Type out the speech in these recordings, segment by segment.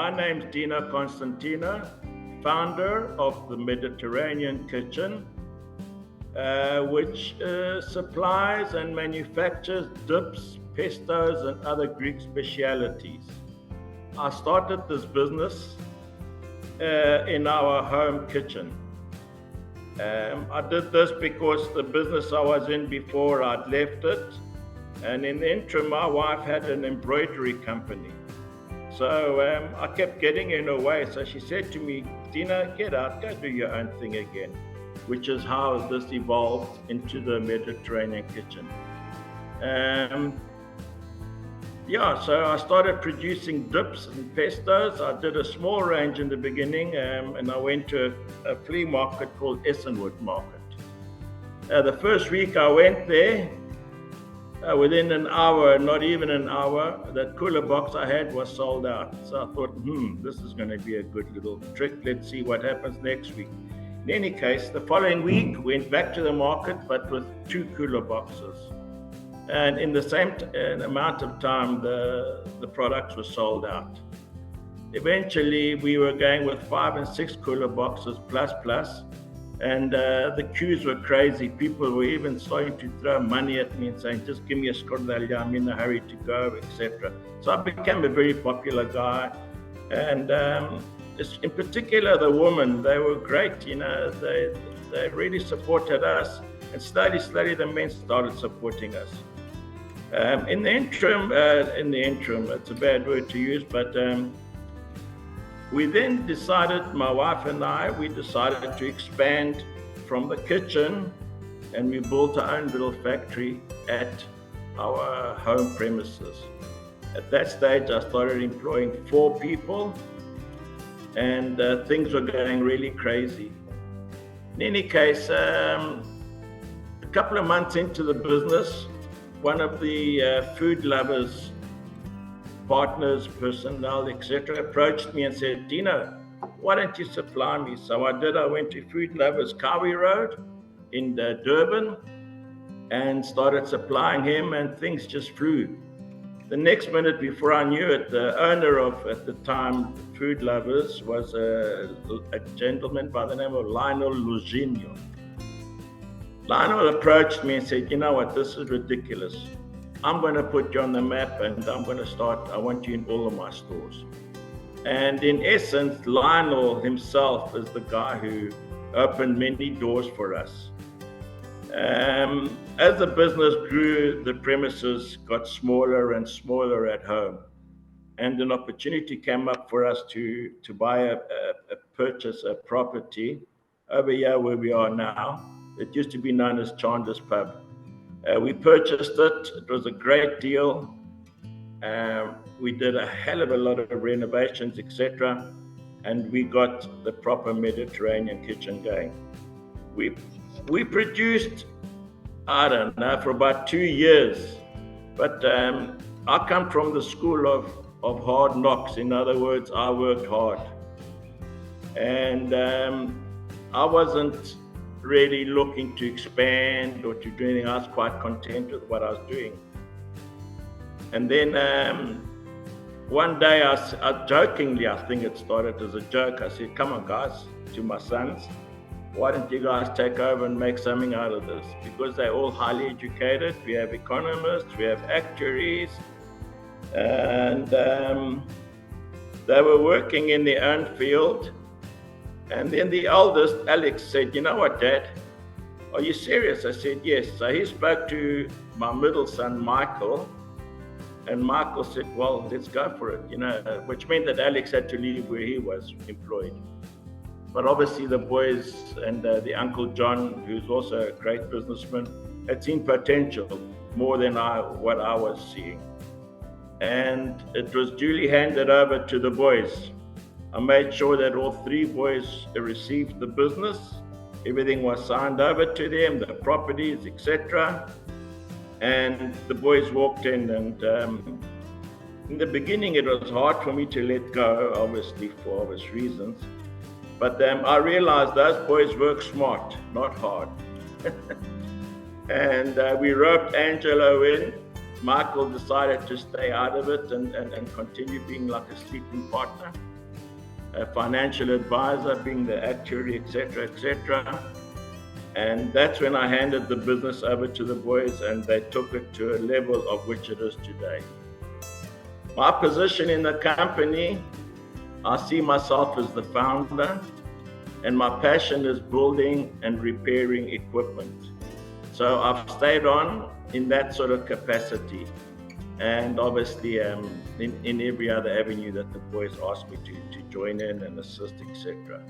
My name's Dino Constantinou, founder of the Mediterranean Kitchen, which supplies and manufactures dips, pestos, and other Greek specialities. I started this business in our home kitchen. I did this because the business I was in before, I'd left it. And in the interim, my wife had an embroidery company. So I kept getting in her way. So she said to me, Dina, get out, go do your own thing again, which is how this evolved into the Mediterranean Kitchen. So I started producing dips and pestos. I did a small range in the beginning, and I went to a flea market called Essenwood Market. The first week I went there, within an hour, not even an hour, that cooler box I had was sold out. So I thought, this is going to be a good little trick. Let's see what happens next week. In any case, the following week, went back to the market, but with 2 cooler boxes. And in the same amount of time, the products were sold out. Eventually, we were going with 5 and 6 cooler boxes plus. And the queues were crazy. People were even starting to throw money at me and saying, just give me a scordaglia, I'm in a hurry to go, etc. So I became a very popular guy. And in particular, the women, they were great. They really supported us. And slowly, the men started supporting us. In the interim, it's a bad word to use, but we then decided, my wife and I, decided to expand from the kitchen, and we built our own little factory at our home premises. At that stage, I started employing 4 people, and things were going really crazy. In any case, a couple of months into the business, one of the food lovers, partners, personnel, etc., approached me and said, Dino, why don't you supply me? So I did. I went to Food Lovers Kawi Road in Durban and started supplying him, and things just flew. The next minute, before I knew it, the owner of, at the time, Food Lovers was a gentleman by the name of Lionel Luzinho. Lionel approached me and said, you know what, this is ridiculous. I'm going to put you on the map, and I want you in all of my stores. And in essence, Lionel himself is the guy who opened many doors for us. As the business grew, the premises got smaller and smaller at home. And an opportunity came up for us to purchase a property over here where we are now. It used to be known as Chandler's Pub. We purchased it. It was a great deal. We did a hell of a lot of renovations, etc. And we got the proper Mediterranean kitchen going. We produced, I don't know, for about 2 years. But I come from the school of hard knocks. In other words, I worked hard. And I wasn't really looking to expand or to do anything. I was quite content with what I was doing. And then one day, I jokingly, I think it started as a joke, I said, come on guys, to my sons, why don't you guys take over and make something out of this? Because they're all highly educated. We have economists, we have actuaries, and they were working in their own field. And then the eldest, Alex, said, you know what, Dad, are you serious? I said, yes. So he spoke to my middle son, Michael, and Michael said, well, let's go for it, which meant that Alex had to leave where he was employed. But obviously the boys and the Uncle John, who's also a great businessman, had seen potential more than what I was seeing. And it was duly handed over to the boys. I made sure that all 3 boys received the business. Everything was signed over to them, the properties, etc. And the boys walked in, and in the beginning it was hard for me to let go, obviously for obvious reasons. But I realized those boys work smart, not hard. And we roped Angelo in. Michael decided to stay out of it and continue being like a sleeping partner. a financial advisor, being the actuary, etc., etc. And that's when I handed the business over to the boys, and they took it to a level of which it is today. My position in the company, I see myself as the founder, and my passion is building and repairing equipment. So I've stayed on in that sort of capacity, and obviously in every other avenue that the boys ask me to join in and assist, etc.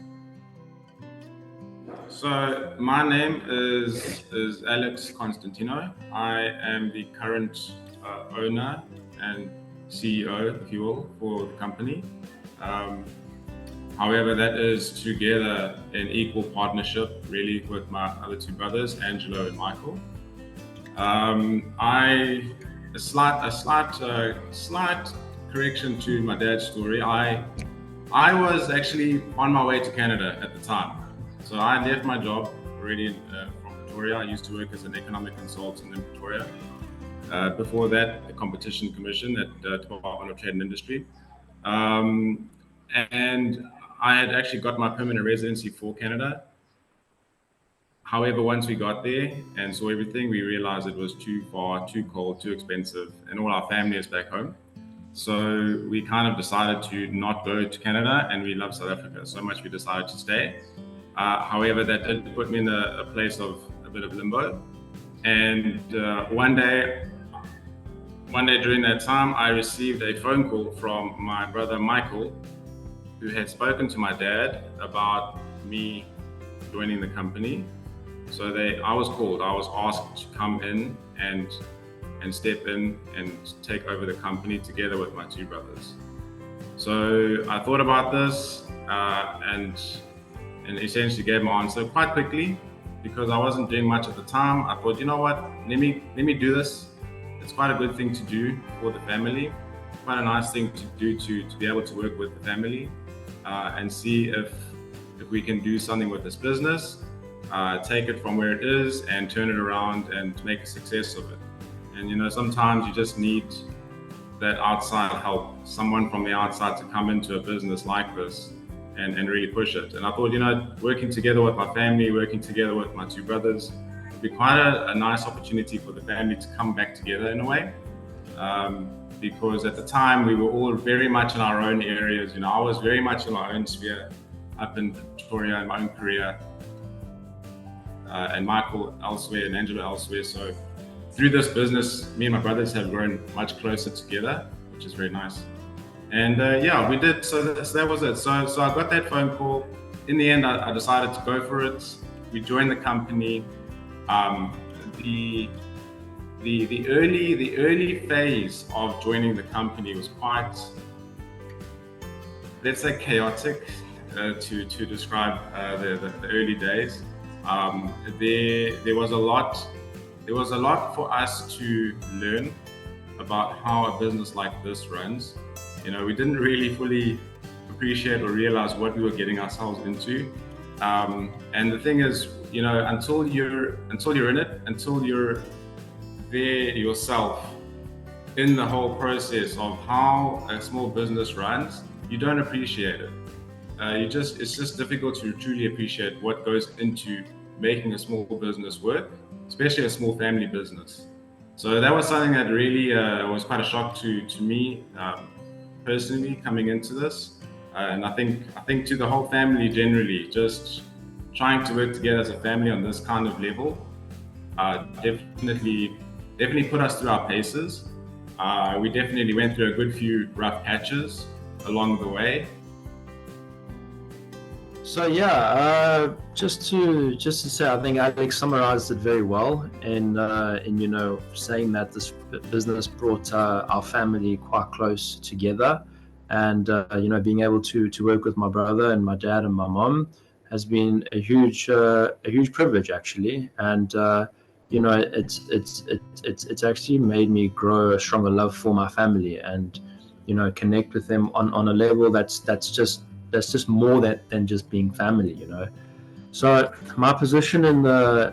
So my name is Alex Constantinou. I am the current owner and CEO, if you will, for the company. However, that is together in equal partnership, really, with my other two brothers, Angelo and Michael. A slight correction to my dad's story. I was actually on my way to Canada at the time. So I left my job already from Pretoria. I used to work as an economic consultant in Pretoria. Before that, the Competition Commission at Department of Trade and Industry. And I had actually got my permanent residency for Canada. However, once we got there and saw everything, we realized it was too far, too cold, too expensive, and all our family is back home. So we kind of decided to not go to Canada, and we love South Africa so much we decided to stay. However, that did put me in a place of a bit of limbo. And one day during that time, I received a phone call from my brother Michael, who had spoken to my dad about me joining the company. So I was asked to come in and step in and take over the company together with my two brothers. So I thought about this and essentially gave my answer quite quickly, because I wasn't doing much at the time. I thought, you know what, let me do this. It's quite a good thing to do for the family, quite a nice thing to do to be able to work with the family and see if we can do something with this business, take it from where it is and turn it around and make a success of it. And sometimes you just need that outside help, someone from the outside to come into a business like this and really push it. And I thought, working together with my family, working together with my two brothers, would be quite a nice opportunity for the family to come back together in a way. Because at the time we were all very much in our own areas. I was very much in my own sphere up in Pretoria in my own career, and Michael elsewhere and Angelo elsewhere. So through this business, me and my brothers have grown much closer together, which is very nice. And we did. So that was it. So I got that phone call. In the end, I decided to go for it. We joined the company. The early phase of joining the company was quite, let's say, chaotic to describe the early days. There was a lot for us to learn about how a business like this runs. We didn't really fully appreciate or realize what we were getting ourselves into. And the thing is, until you're in it, until you're there yourself in the whole process of how a small business runs, you don't appreciate it. It's just difficult to truly appreciate what goes into making a small business work, especially a small family business. So that was something that really was quite a shock to me personally coming into this, and I think to the whole family generally, just trying to work together as a family on this kind of level definitely put us through our paces. We definitely went through a good few rough patches along the way. So just to say, I think Alex summarized it very well in saying that this business brought our family quite close together, and being able to work with my brother and my dad and my mom has been a huge privilege actually, and it's actually made me grow a stronger love for my family and connect with them on a level that's just more than just being family. So my position in the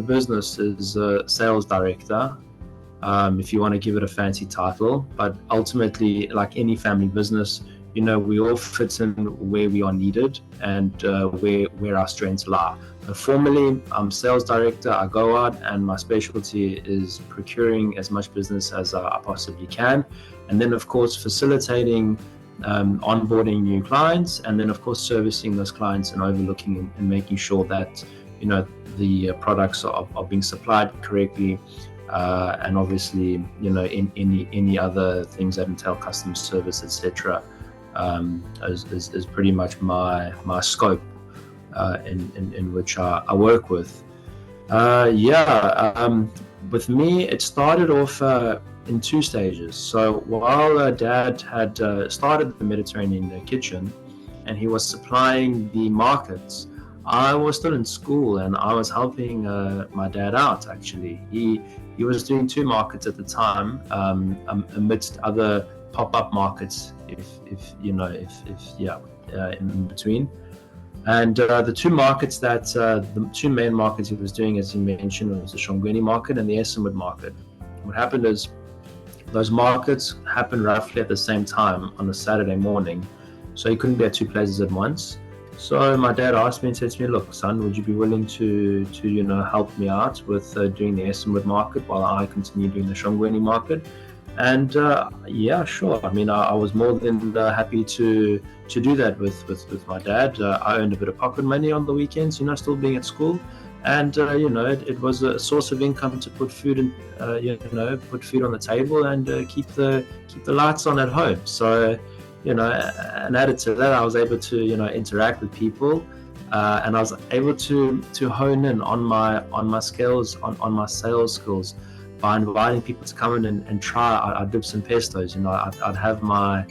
business is sales director, if you want to give it a fancy title, but ultimately, like any family business, we all fit in where we are needed and where our strengths lie. Formally, I'm sales director. I go out and my specialty is procuring as much business as I possibly can. And then, of course, facilitating onboarding new clients, and then, of course, servicing those clients and overlooking and making sure that, the products are being supplied correctly. And obviously, in any other things that entail customer service, etc., is pretty much my scope in which I work with. With me, it started off in two stages. So while Dad had started the Mediterranean kitchen, and he was supplying the markets, I was still in school and I was helping my dad out. Actually, he was doing two markets at the time, amidst other pop-up markets, in between. And the two markets the two main markets he was doing, as he mentioned, was the Shongweni market and the Essenwood market. What happened is those markets happened roughly at the same time on a Saturday morning, so he couldn't be at two places at once. So my dad asked me and said to me, "Look, son, would you be willing to help me out with doing the Essenwood market while I continue doing the Shongweni market?" And sure. I mean, I was more than happy to do that with my dad. I earned a bit of pocket money on the weekends, still being at school, and it was a source of income to put food in, put food on the table and keep the lights on at home. So, and added to that, I was able to interact with people, and I was able to hone in on my skills, on my sales skills, by inviting people to come in and try our dips and pestos. I'd have my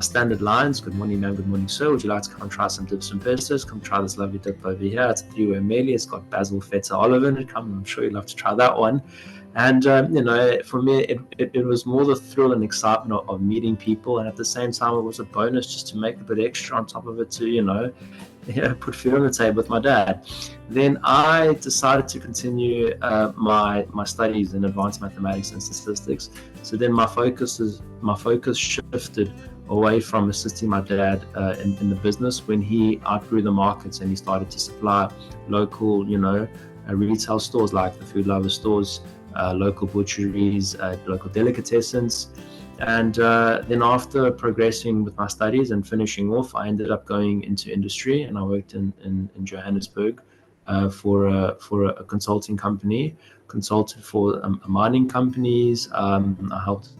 standard lines: "Good morning, ma'am. Good morning, sir. Would you like to come try some dips and pestos? Come try this lovely dip over here. It's a 3-way mealie. It's got basil, feta, olive in it. Come, I'm sure you'd love to try that one." And for me, it was more the thrill and excitement of meeting people, and at the same time, it was a bonus just to make a bit extra on top of it to put food on the table with my dad. Then I decided to continue my studies in advanced mathematics and statistics. So then my focus shifted away from assisting my dad in the business when he outgrew the markets and he started to supply local, retail stores like the Food Lover stores, local butcheries, local delicatessens. And then after progressing with my studies and finishing off, I ended up going into industry, and I worked in Johannesburg for a consulting company, consulted for mining companies. I helped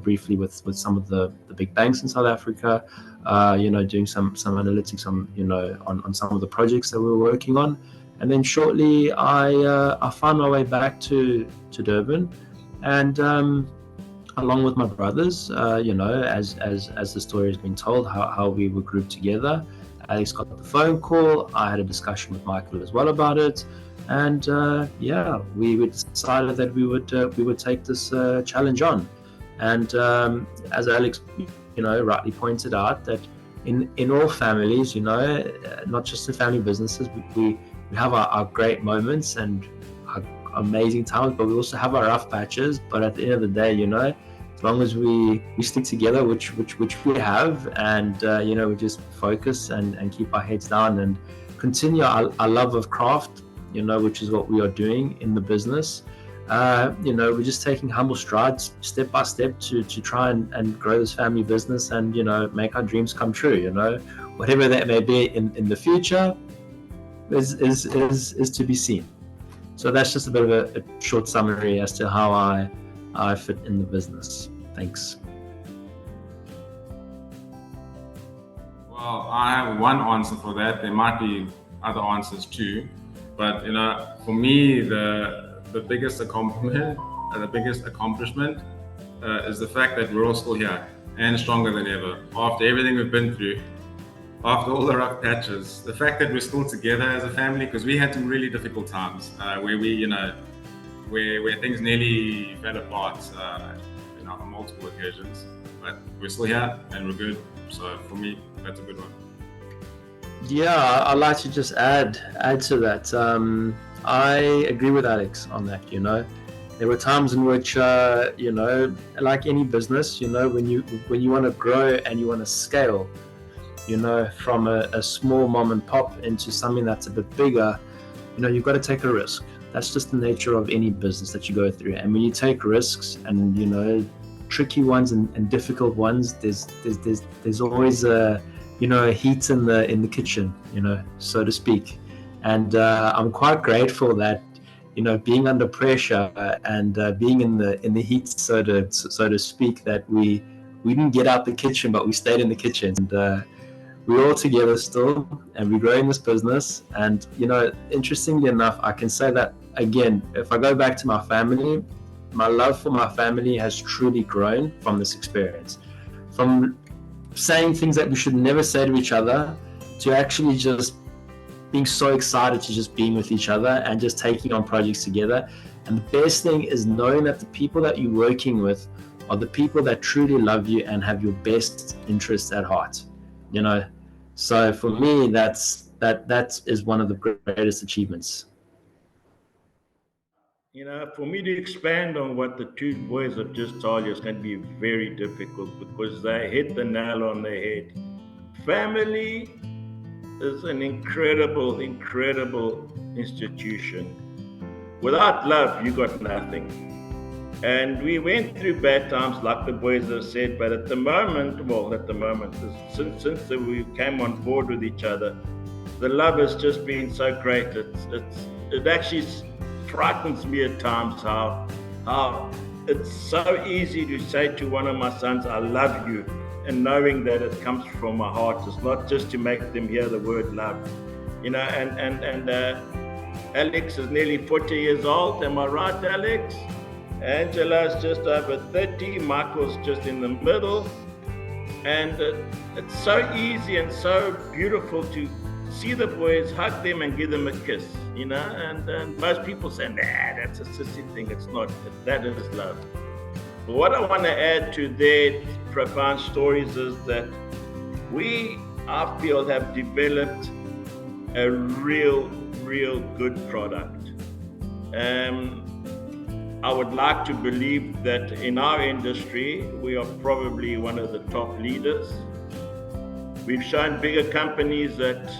briefly with some of the big banks in South Africa, doing some analytics on some of the projects that we were working on. And then shortly I found my way back to Durban, and along with my brothers, as the story has been told, how we were grouped together. Alex got the phone call. I had a discussion with Michael as well about it, and we decided that we would take this challenge on. And as Alex, rightly pointed out, that in all families, not just in family businesses, we have our great moments and our amazing times, but we also have our rough patches. But at the end of the day, as long as we stick together, which we have, and we just focus and keep our heads down and continue our love of craft, which is what we are doing in the business. We're just taking humble strides, step by step, to try and grow this family business and make our dreams come true. Whatever that may be in the future is to be seen. So that's just a bit of a short summary as to how I fit in the business. Thanks. Well, I have one answer for that. There might be other answers too, but for me, the biggest accomplishment is the fact that we're all still here and stronger than ever. After everything we've been through, after all the rough patches, the fact that we're still together as a family, because we had some really difficult times where we, where things nearly fell apart on multiple occasions, but we're still here and we're good. So for me, that's a good one. Yeah, I'd like to just add to that. I agree with Alex on that. There were times in which, like any business, when you want to grow and you want to scale, from a small mom and pop into something that's a bit bigger, you've got to take a risk. That's just the nature of any business that you go through. And when you take risks and, tricky ones and difficult ones, there's always a heat in the kitchen, so to speak. And I'm quite grateful that, being under pressure and being in the heat, so to speak, that we didn't get out the kitchen, but we stayed in the kitchen. And we're all together still, and we're growing this business. And interestingly enough, I can say that again, if I go back to my family, my love for my family has truly grown from this experience. From saying things that we should never say to each other, to actually just being so excited to just being with each other and just taking on projects together. And the best thing is knowing that the people that you're working with are the people that truly love you and have your best interests at heart. So for me, that is one of the greatest achievements. For me to expand on what the two boys have just told you is going to be very difficult, because they hit the nail on the head. Family is an incredible institution. Without love, you got nothing. And we went through bad times, like the boys have said, but at the moment, since we came on board with each other, the love has just been so great. It actually frightens me at times how it's so easy to say to one of my sons, I love you, and knowing that it comes from my heart. It's not just to make them hear the word love. And Alex is nearly 40 years old. Am I right, Alex? Angela's just over 30. Michael's just in the middle. And it's so easy and so beautiful to see the boys, hug them and give them a kiss, and most people say, nah, that's a sissy thing. It's not. That is love. But what I want to add to their profound stories is that I feel, have developed a real good product. I would like to believe that in our industry, we are probably one of the top leaders. We've shown bigger companies that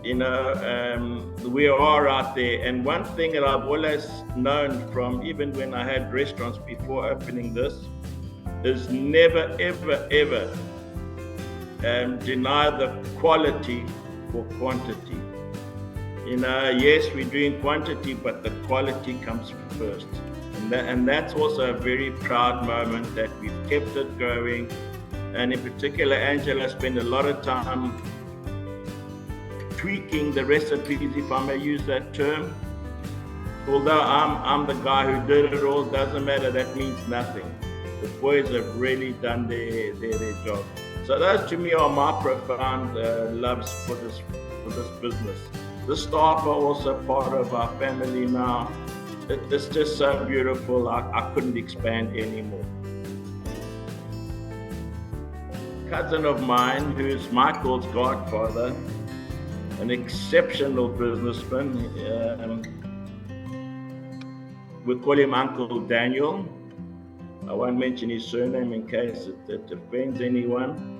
we are out there. And one thing that I've always known from, even when I had restaurants before opening this, is never, ever deny the quality for quantity. Yes, we're doing quantity, but the quality comes first. And that's also a very proud moment that we've kept it growing. And in particular, Angela spent a lot of time tweaking the recipes, if I may use that term. Although I'm the guy who did it all, doesn't matter, that means nothing. The boys have really done their job. So those to me are my profound loves for this business. The staff are also part of our family now. It's just so beautiful, I couldn't expand anymore. Cousin of mine, who's Michael's godfather, an exceptional businessman. We call him Uncle Daniel. I won't mention his surname in case it offends anyone.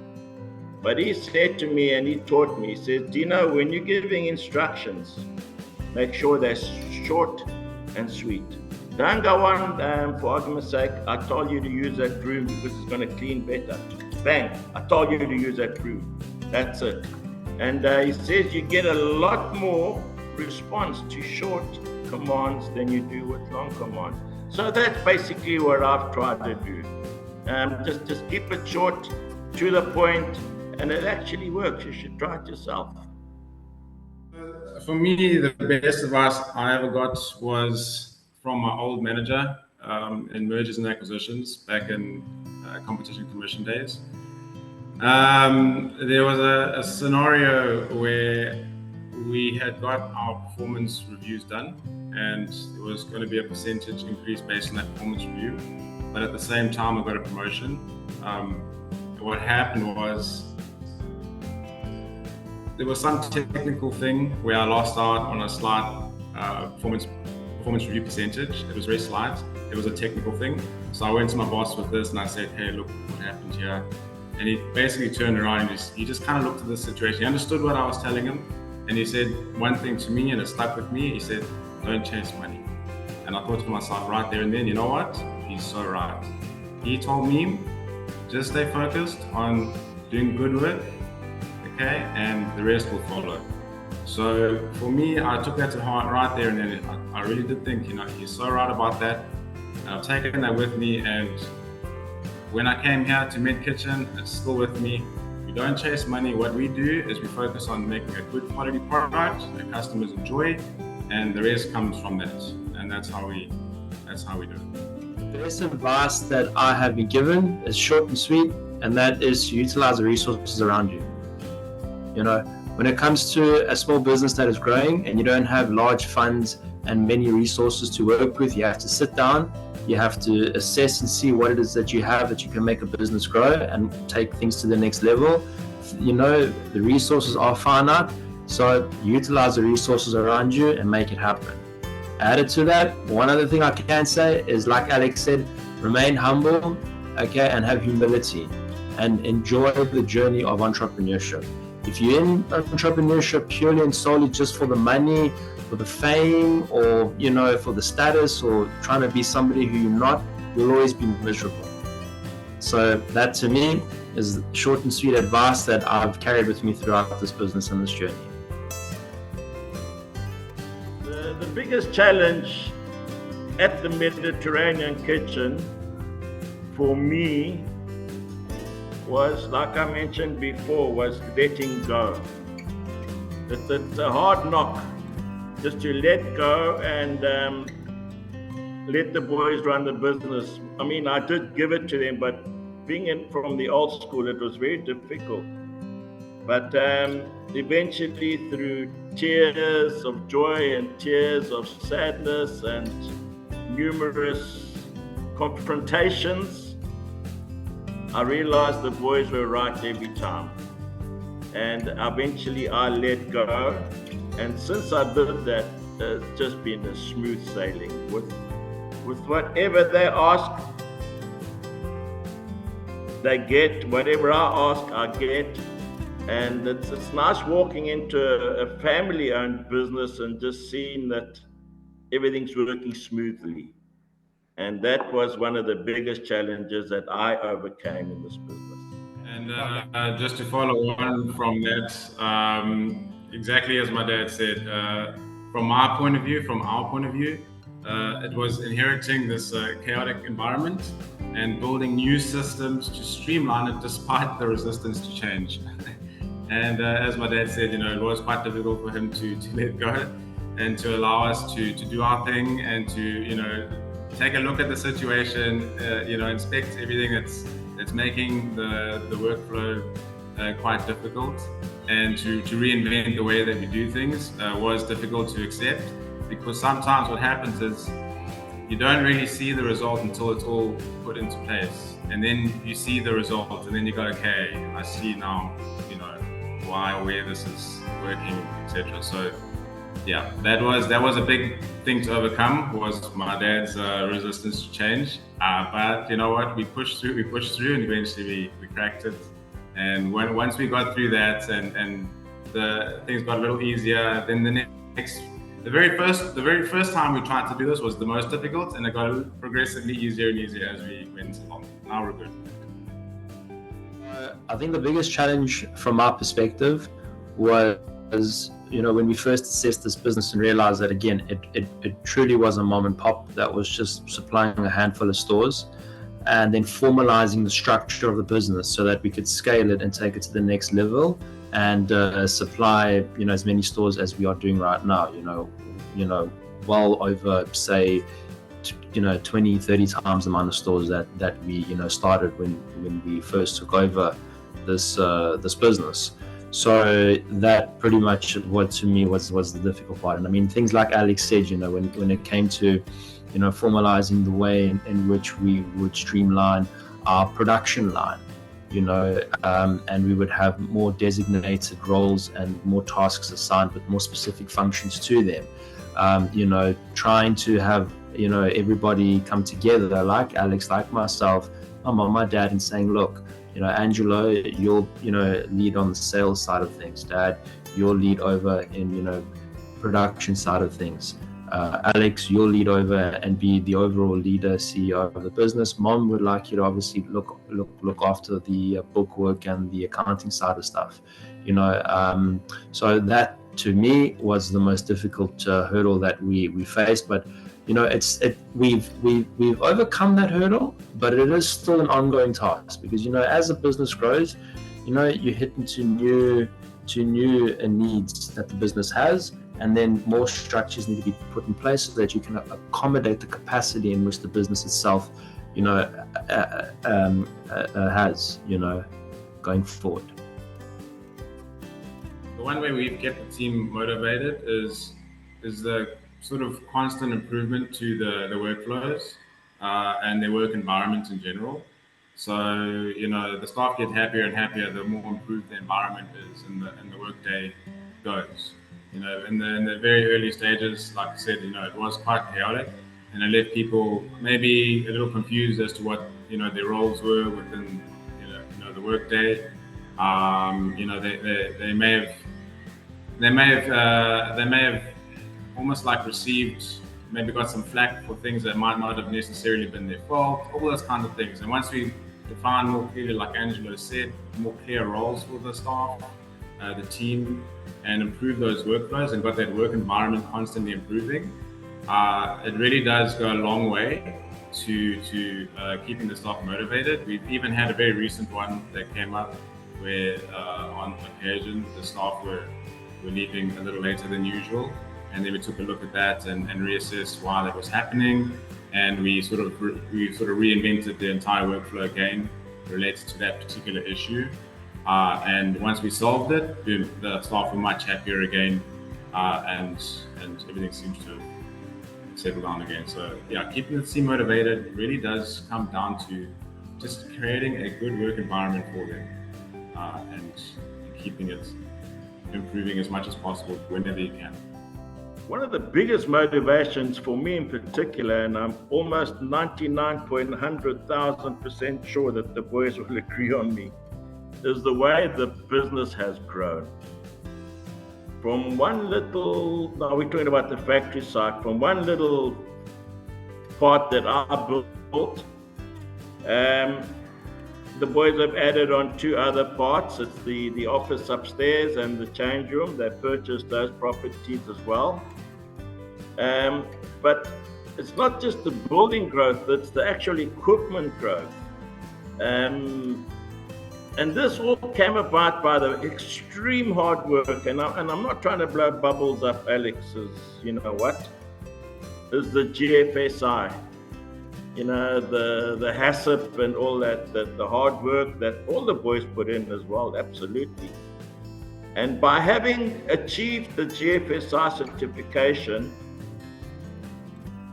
But he said to me, and he taught me, he says, Dino, when you're giving instructions, make sure they're short and sweet. Don't go on, for argument's sake, I told you to use that broom because it's going to clean better. Bang, I told you to use that broom. That's it. And he says you get a lot more response to short commands than you do with long commands. So that's basically what I've tried to do. Just keep it short, to the point, and it actually works. You should try it yourself. For me, the best advice I ever got was from my old manager in mergers and acquisitions back in competition commission days. There was a scenario where we had got our performance reviews done, and there was going to be a percentage increase based on that performance review. But at the same time, I got a promotion. What happened was there was some technical thing where I lost out on a slight performance performance review percentage. It was very slight. It was a technical thing. So I went to my boss with this and I said, hey, look what happened here. And he basically turned around and he just kind of looked at the situation. He understood what I was telling him. And he said one thing to me and it stuck with me. He said, don't chase money. And I thought to myself right there and then, you know what? He's so right. He told me, just stay focused on doing good work, okay? And the rest will follow. So for me, I took that to heart right there and then. I really did think, he's so right about that. And I've taken that with me, and when I came here to Mid Kitchen, it's still with me. We don't chase money. What we do is we focus on making a good quality product that customers enjoy, and the rest comes from that. And that's how we do it. The best advice that I have been given is short and sweet, and that is to utilize the resources around you. When it comes to a small business that is growing and you don't have large funds and many resources to work with, you have to sit down, you have to assess and see what it is that you have that you can make a business grow and take things to the next level. The resources are finite, so utilize the resources around you and make it happen. Added to that, one other thing I can say is, like Alex said, remain humble, okay, and have humility and enjoy the journey of entrepreneurship. If you're in entrepreneurship purely and solely just for the money, for the fame, or for the status, or trying to be somebody who you're not, you'll always be miserable. So that to me is short and sweet advice that I've carried with me throughout this business and this journey. The biggest challenge at the Mediterranean Kitchen for me was, like I mentioned before, was letting go. It's a hard knock just to let go and let the boys run the business. I mean, I did give it to them, but being from the old school, it was very difficult. But eventually, through tears of joy and tears of sadness and numerous confrontations, I realized the boys were right every time. And eventually I let go. And since I did that, it's just been a smooth sailing. With whatever they ask, they get. Whatever I ask, I get. And it's nice walking into a family-owned business and just seeing that everything's working smoothly. And that was one of the biggest challenges that I overcame in this business. And just to follow on from that, exactly as my dad said, from our point of view, it was inheriting this chaotic environment and building new systems to streamline it despite the resistance to change. And as my dad said, it was quite difficult for him to let go and to allow us to do our thing and to, take a look at the situation, inspect everything that's making the workflow quite difficult, and to reinvent the way that we do things was difficult to accept, because sometimes what happens is you don't really see the result until it's all put into place, and then you see the result, and then you go, okay, I see now, why, where this is working, etc. So yeah, that was a big thing to overcome, was my dad's resistance to change. But you know what? We pushed through, and eventually we cracked it. And once we got through that, and the things got a little easier, then the very first time we tried to do this was the most difficult, and it got progressively easier and easier as we went along. Now we're good. I think the biggest challenge from our perspective was, when we first assessed this business and realized that, again, it truly was a mom and pop that was just supplying a handful of stores, and then formalizing the structure of the business so that we could scale it and take it to the next level and supply, as many stores as we are doing right now, well over, say, 20, 30 times the amount of stores that we, started when we first took over this business. So that pretty much what to me was the difficult part. And I mean, things like Alex said, when it came to, formalizing the way in which we would streamline our production line, and we would have more designated roles and more tasks assigned with more specific functions to them. trying to have, everybody come together, like Alex, like myself, my mom, my dad, and saying, look, Angelo, you'll, lead on the sales side of things. Dad, you'll lead over in, production side of things. Alex, you'll lead over and be the overall leader, CEO of the business. Mom would like you to obviously look after the bookwork and the accounting side of stuff. So that to me was the most difficult hurdle that we faced. But we've overcome that hurdle, but it is still an ongoing task, because as a business grows, you hit into new needs that the business has, and then more structures need to be put in place so that you can accommodate the capacity in which the business itself has going forward. The one way we've kept the team motivated is the sort of constant improvement to the workflows and their work environment in general. So, the staff get happier and happier the more improved the environment is and the workday goes. In the very early stages, like I said, it was quite chaotic, and it left people maybe a little confused as to what their roles were within the workday. They may have almost like maybe got some flack for things that might not have necessarily been their fault, all those kind of things. And once we define more clearly, like Angelo said, more clear roles for the staff, the team, and improve those workflows and got that work environment constantly improving, it really does go a long way to keeping the staff motivated. We've even had a very recent one that came up where on occasion the staff were leaving a little later than usual, and then we took a look at that and reassessed why that was happening, and we sort of reinvented the entire workflow again related to that particular issue. And once we solved it, the staff were much happier again, and everything seems to settle down again. So yeah, keeping the team motivated really does come down to just creating a good work environment for them, and keeping it improving as much as possible whenever you can. One of the biggest motivations for me in particular, and I'm almost 99.100,000% sure that the boys will agree on me, is the way the business has grown. From one little, now we're talking about the factory side, from one little part that I built, the boys have added on 2 other parts. It's the office upstairs and the change room. They purchased those properties as well. But it's not just the building growth, it's the actual equipment growth. And this all came about by the extreme hard work. And I'm not trying to blow bubbles up Alex's, is the GFSI. The HACCP and all that, the hard work that all the boys put in as well, absolutely. And by having achieved the GFSI certification,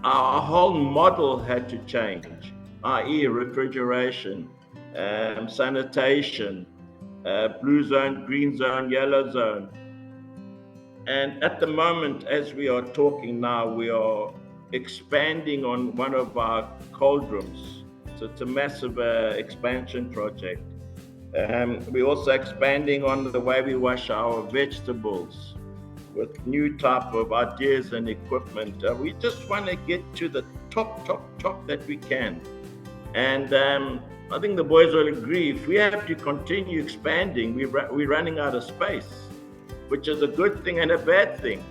our whole model had to change, i.e. refrigeration, sanitation, blue zone, green zone, yellow zone. And at the moment, as we are talking now, we are expanding on one of our cold rooms. So it's a massive expansion project. We're also expanding on the way we wash our vegetables with new type of ideas and equipment. We just want to get to the top that we can. And I think the boys will agree, if we have to continue expanding, we're running out of space, which is a good thing and a bad thing.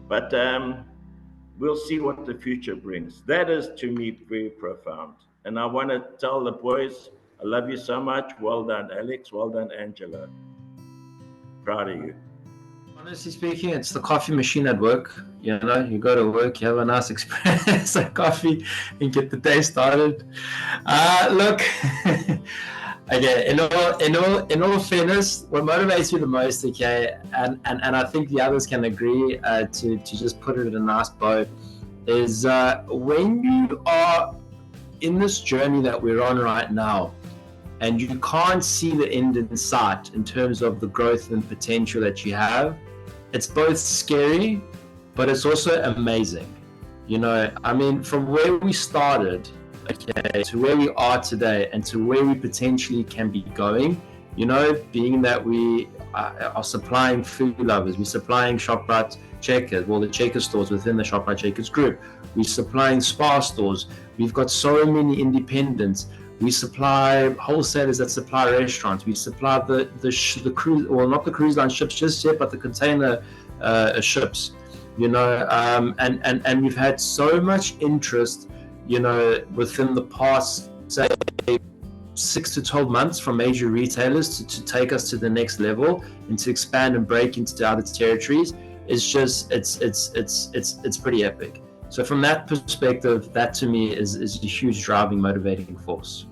But we'll see what the future brings. That is, to me, very profound. And I want to tell the boys, I love you so much. Well done, Alex. Well done, Angelo. Proud of you. Honestly speaking, it's the coffee machine at work. You go to work, you have a nice experience of coffee and get the day started. Look, okay, in all fairness, what motivates you the most, okay, and I think the others can agree to just put it in a nice bow, is when you are in this journey that we're on right now, and you can't see the end in sight in terms of the growth and potential that you have. It's both scary but it's also amazing. You know, I mean, from where we started, okay, to where we are today, and to where we potentially can be going, you know, being that we are supplying food lovers, we're supplying ShopRite Checkers, well, the Checkers stores within the ShopRite Checkers group, we're supplying Spar stores, we've got so many independents, we supply wholesalers that supply restaurants, we supply the cruise, well, not the cruise line ships just yet, but the container ships, you know, and we've had so much interest, you know, within the past, say, 6 to 12 months from major retailers to take us to the next level and to expand and break into other territories. It's just, it's pretty epic. So from that perspective, that to me is a huge driving, motivating force.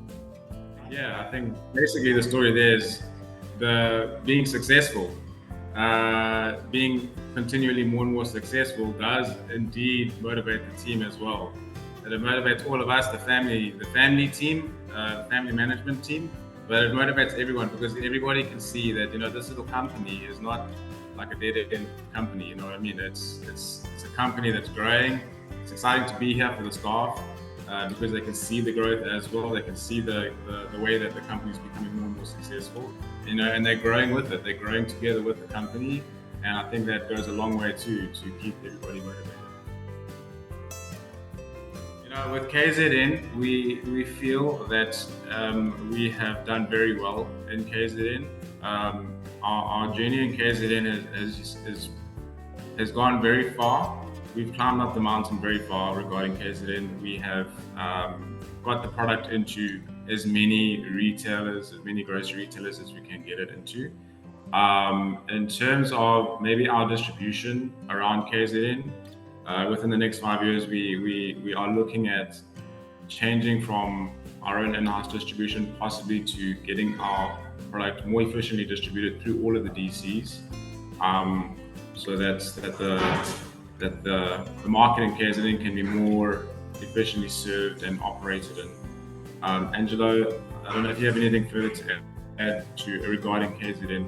Yeah, I think basically the story there is the being successful, being continually more and more successful does indeed motivate the team as well. And it motivates all of us, the family team, the family management team, but it motivates everyone because everybody can see that, you know, this little company is not like a dead-end company, you know what I mean? It's a company that's growing. It's exciting to be here for the staff because they can see the growth as well. They can see the way that the company is becoming more and more successful, you know, and they're growing with it. They're growing together with the company, and I think that goes a long way too to keep everybody motivated. With KZN, we feel that we have done very well in KZN. Our journey in KZN has gone very far. We've climbed up the mountain very far regarding KZN. We have got the product into as many retailers, as many grocery retailers as we can get it into. In terms of maybe our distribution around KZN, within the next 5 years, we are looking at changing from our own in-house distribution possibly to getting our product more efficiently distributed through all of the DCs, so that the market in KZN can be more efficiently served and operated in. Angelo, I don't know if you have anything further to add regarding KZN.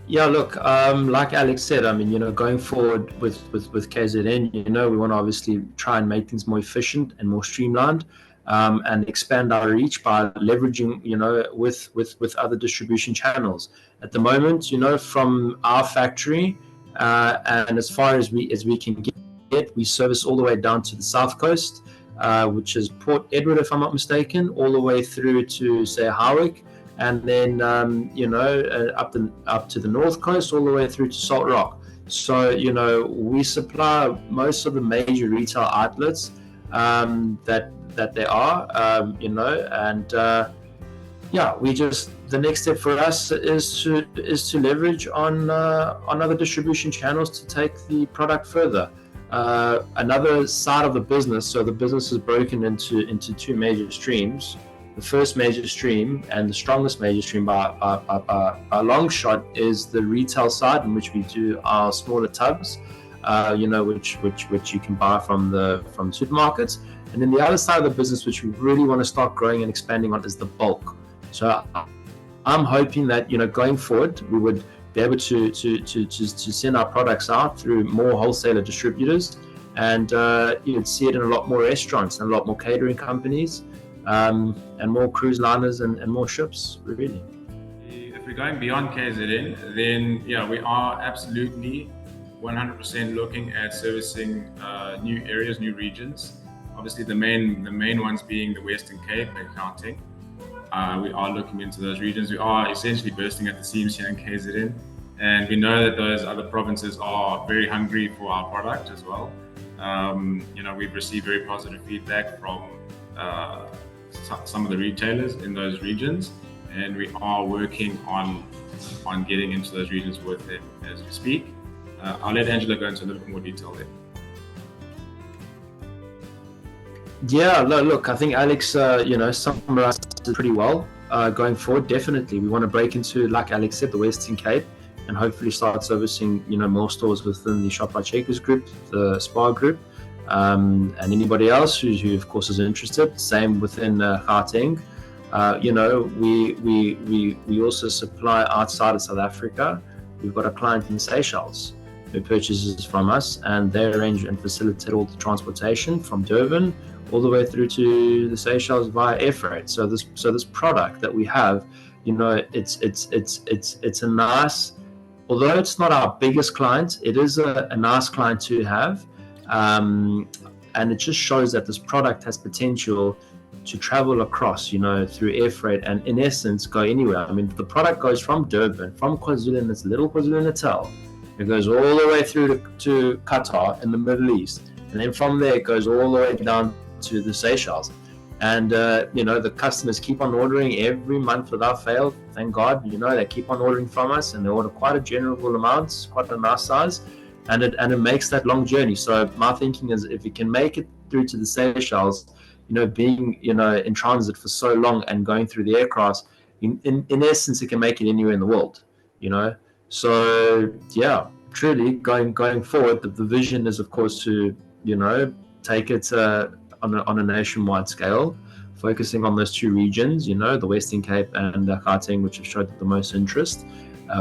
Yeah, look, like Alex said, I mean, you know, going forward with KZN, you know, we want to obviously try and make things more efficient and more streamlined, and expand our reach by leveraging, you know, with other distribution channels. At the moment, you know, from our factory, and as far as we can get, we service all the way down to the south coast, which is Port Edward, if I'm not mistaken, all the way through to, say, Howick. And then, you know, up to the north coast, all the way through to Salt Rock. So, you know, we supply most of the major retail outlets that there are, you know, and yeah, the next step for us is to leverage on other distribution channels to take the product further. Another side of the business, so the business is broken into two major streams. The first major stream and the strongest major stream by a long shot is the retail side, in which we do our smaller tubs, you know, which you can buy from supermarkets. And then the other side of the business, which we really want to start growing and expanding on, is the bulk. So I'm hoping that, you know, going forward, we would be able to send our products out through more wholesaler distributors, and you'd see it in a lot more restaurants and a lot more catering companies. And more cruise liners and more ships, really. If we're going beyond KZN, then yeah, we are absolutely 100% looking at servicing new areas, new regions. Obviously, the main ones being the Western Cape and Gauteng. We are looking into those regions. We are essentially bursting at the seams here in KZN, and we know that those other provinces are very hungry for our product as well. You know, we've received very positive feedback from some of the retailers in those regions, and we are working on getting into those regions with them as we speak. I'll let Angela go into a little bit more detail there. Yeah, look, I think Alex, you know, summarized it pretty well. Going forward, definitely, we want to break into, like Alex said, the Western Cape, and hopefully start servicing, you know, more stores within the ShopRite Checkers group, the Spar group, and anybody else who of course is interested. Same within Gauteng. You know, we also supply outside of South Africa. We've got a client in Seychelles, who purchases from us, and they arrange and facilitate all the transportation from Durban all the way through to the Seychelles via air freight. So this product that we have, it's a nice, although it's not our biggest client, it is a nice client to have, and it just shows that this product has potential to travel across, through air freight, and in essence go anywhere. I mean, the product goes from Durban, from little KwaZulu-Natal. It goes all the way through to Qatar in the Middle East, and then from there it goes all the way down to the Seychelles. And the customers keep on ordering every month without fail. Thank God, they keep on ordering from us, and they order quite a general amount, quite a nice size, and it makes that long journey. So my thinking is, if you can make it through to the Seychelles, being in transit for so long and going through the aircraft, in essence, it can make it anywhere in the world. So yeah, truly going forward, the vision is, of course, to take it on a nationwide scale, focusing on those two regions, the Western Cape and Gauteng, which have showed the most interest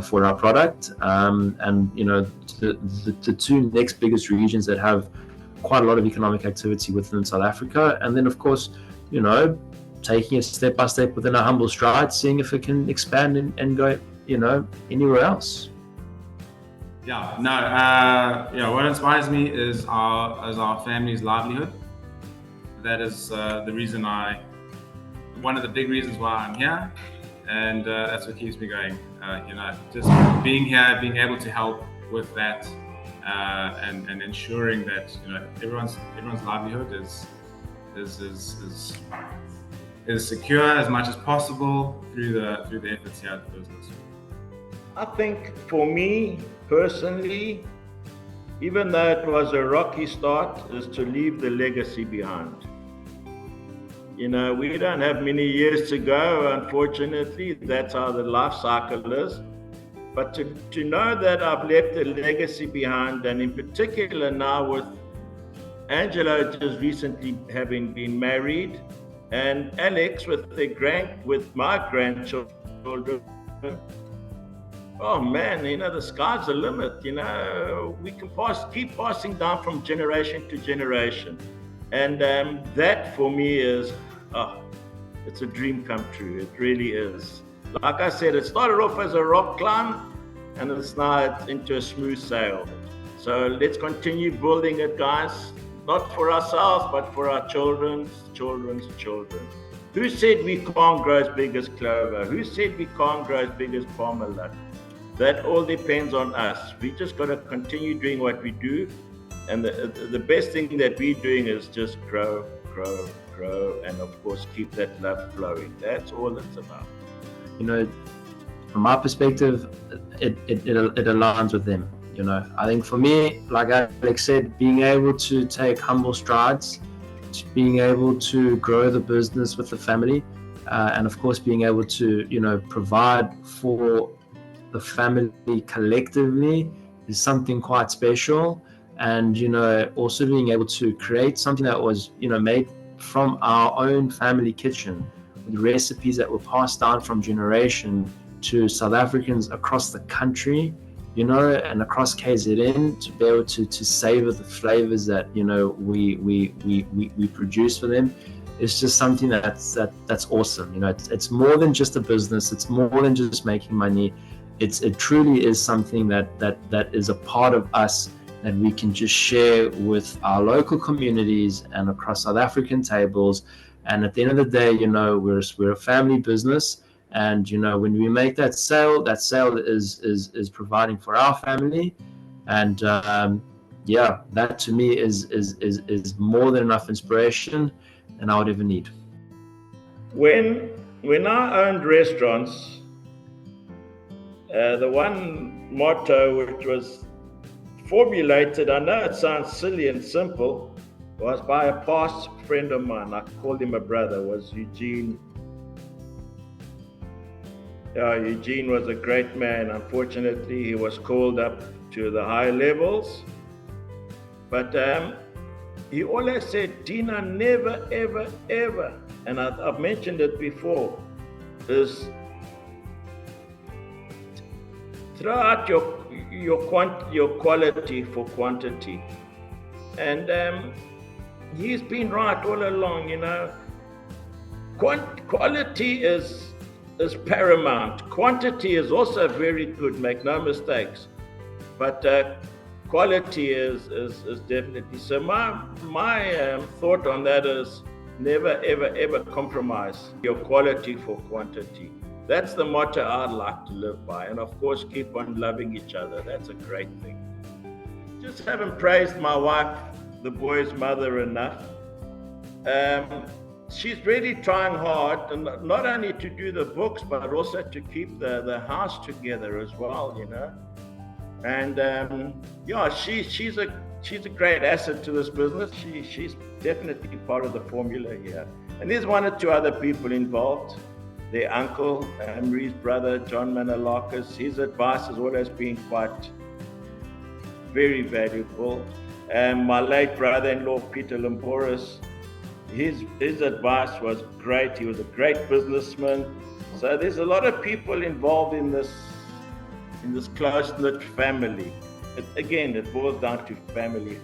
for our product, and the two next biggest regions that have quite a lot of economic activity within South Africa. And then, of course, taking it step by step within a humble stride, seeing if it can expand and go anywhere else. What inspires me is our family's livelihood. That is one of the big reasons why I'm here, and that's what keeps me going. Just being here, being able to help with that, and ensuring that everyone's livelihood is secure as much as possible through the efforts here at the business. I think for me personally, even though it was a rocky start, is to leave the legacy behind. We don't have many years to go, unfortunately. That's how the life cycle is. But to know that I've left a legacy behind, and in particular now with Angelo just recently having been married, and Alex with my grandchildren, oh man, the sky's the limit. We can keep passing down from generation to generation, and that for me is, it's a dream come true. It really is. Like I said, it started off as a rock climb, and it's now into a smooth sail. So let's continue building it, guys. Not for ourselves, but for our children's children. Who said we can't grow as big as Clover? Who said we can't grow as big as Parmalat? That all depends on us. We just got to continue doing what we do. And the best thing that we're doing is just grow, and of course, keep that love flowing. That's all it's about. From my perspective, it aligns with them. I think for me, like Alex said, being able to take humble strides, being able to grow the business with the family, and of course being able to provide for the family collectively is something quite special. And also being able to create something that was made from our own family kitchen, with recipes that were passed down from generation to South Africans across the country, and across KZN, to be able to savor the flavors that we produce for them. It's just something that's awesome. It's more than just a business. It's more than just making money. It truly is something that is a part of us, that we can just share with our local communities and across South African tables. And at the end of the day, we're a family business, and when we make that sale is providing for our family, and that to me is more than enough inspiration than I would ever need. When I owned restaurants, the one motto which was formulated, I know it sounds silly and simple, was by a past friend of mine. I called him a brother, was Eugene. Eugene was a great man. Unfortunately, he was called up to the higher levels. But he always said, Dino, never, ever, ever, and I've mentioned it before, is throw out your quality for quantity. And he's been right all along, you know. Quality is paramount. Quantity is also very good, make no mistakes. But quality is definitely. So my thought on that is never, ever, ever compromise your quality for quantity. That's the motto I'd like to live by. And of course, keep on loving each other. That's a great thing. Just haven't praised my wife, the boy's mother, enough. She's really trying hard, and not only to do the books, but also to keep the house together as well, you know. And yeah, she's a great asset to this business. She's definitely part of the formula here. And there's one or two other people involved. Their uncle, Marie's brother, John Manalakis, his advice has always been quite very valuable. And my late brother-in-law, Peter Limporis, his advice was great. He was a great businessman. So there's a lot of people involved in this close-knit family. It boils down to family.